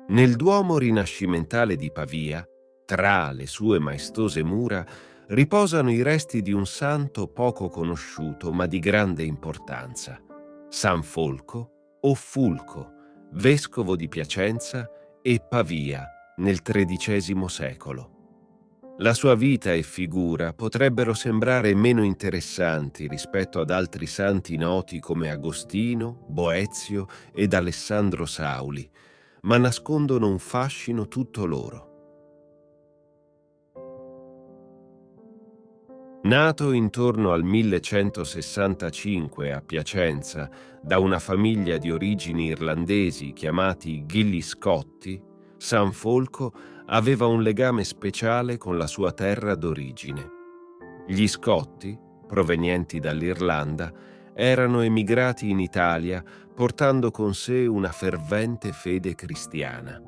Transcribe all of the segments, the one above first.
Nel Duomo rinascimentale di Pavia, tra le sue maestose mura, riposano i resti di un santo poco conosciuto ma di grande importanza, San Folco o Fulco, vescovo di Piacenza e Pavia nel XIII secolo. La sua vita e figura potrebbero sembrare meno interessanti rispetto ad altri santi noti come Agostino, Boezio ed Alessandro Sauli, ma nascondono un fascino tutto loro. Nato intorno al 1165 a Piacenza da una famiglia di origini irlandesi chiamati Gilly Scotti, San Folco aveva un legame speciale con la sua terra d'origine. Gli Scotti, provenienti dall'Irlanda, erano emigrati in Italia portando con sé una fervente fede cristiana.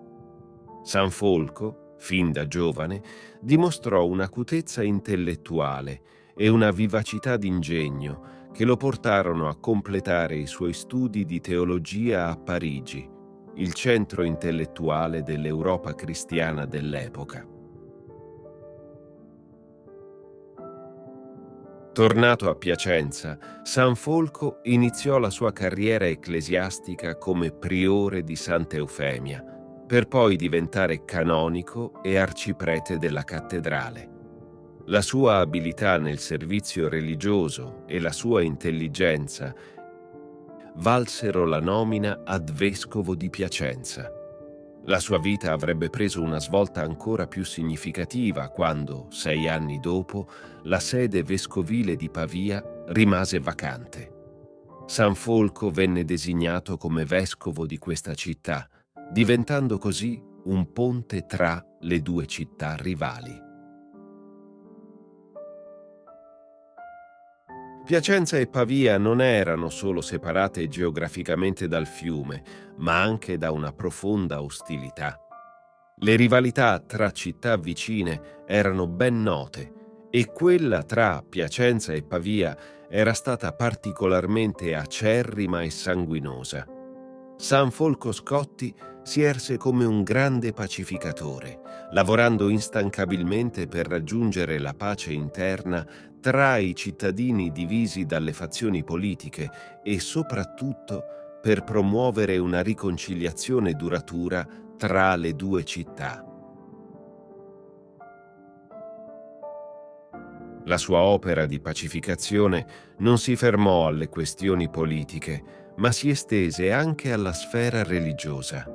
San Folco, fin da giovane, dimostrò un'acutezza intellettuale e una vivacità d'ingegno che lo portarono a completare i suoi studi di teologia a Parigi, il centro intellettuale dell'Europa cristiana dell'epoca. Tornato a Piacenza, San Folco iniziò la sua carriera ecclesiastica come priore di Santa Eufemia, per poi diventare canonico e arciprete della cattedrale. La sua abilità nel servizio religioso e la sua intelligenza valsero la nomina ad vescovo di Piacenza. La sua vita avrebbe preso una svolta ancora più significativa quando, 6 anni dopo, la sede vescovile di Pavia rimase vacante. San Folco venne designato come vescovo di questa città, diventando così un ponte tra le due città rivali. Piacenza e Pavia non erano solo separate geograficamente dal fiume, ma anche da una profonda ostilità. Le rivalità tra città vicine erano ben note e quella tra Piacenza e Pavia era stata particolarmente acerrima e sanguinosa. San Folco Scotti si erse come un grande pacificatore, lavorando instancabilmente per raggiungere la pace interna tra i cittadini divisi dalle fazioni politiche e soprattutto per promuovere una riconciliazione duratura tra le due città. La sua opera di pacificazione non si fermò alle questioni politiche, ma si estese anche alla sfera religiosa.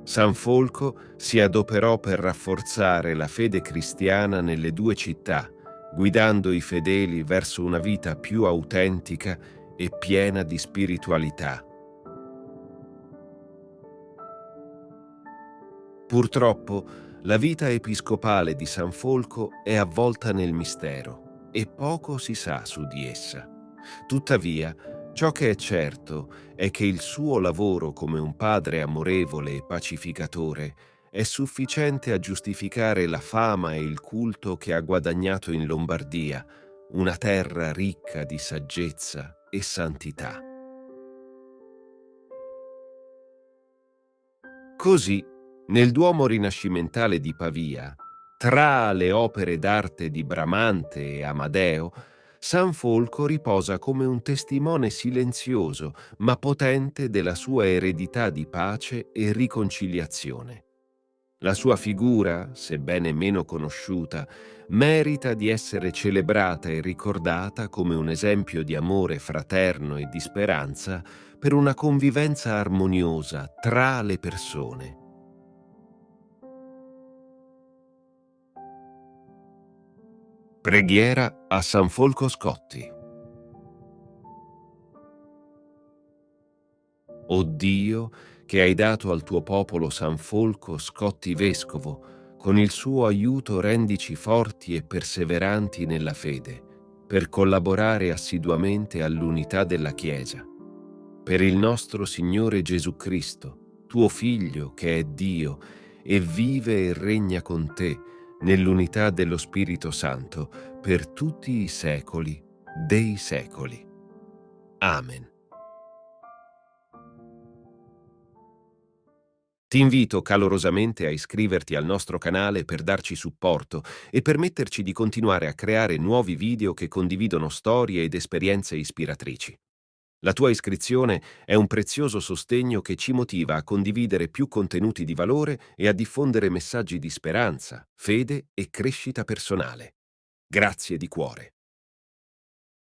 San Folco si adoperò per rafforzare la fede cristiana nelle due città, guidando i fedeli verso una vita più autentica e piena di spiritualità. Purtroppo, la vita episcopale di San Folco è avvolta nel mistero e poco si sa su di essa. Tuttavia, ciò che è certo è che il suo lavoro come un padre amorevole e pacificatore è sufficiente a giustificare la fama e il culto che ha guadagnato in Lombardia, una terra ricca di saggezza e santità. Così, nel Duomo rinascimentale di Pavia, tra le opere d'arte di Bramante e Amadeo, San Folco riposa come un testimone silenzioso ma potente della sua eredità di pace e riconciliazione. La sua figura, sebbene meno conosciuta, merita di essere celebrata e ricordata come un esempio di amore fraterno e di speranza per una convivenza armoniosa tra le persone. Preghiera a San Folco Scotti. O Dio, che hai dato al tuo popolo San Folco Scotti Vescovo, con il suo aiuto rendici forti e perseveranti nella fede, per collaborare assiduamente all'unità della Chiesa. Per il nostro Signore Gesù Cristo, tuo Figlio, che è Dio, e vive e regna con te, nell'unità dello Spirito Santo, per tutti i secoli dei secoli. Amen. Ti invito calorosamente a iscriverti al nostro canale per darci supporto e permetterci di continuare a creare nuovi video che condividono storie ed esperienze ispiratrici. La tua iscrizione è un prezioso sostegno che ci motiva a condividere più contenuti di valore e a diffondere messaggi di speranza, fede e crescita personale. Grazie di cuore.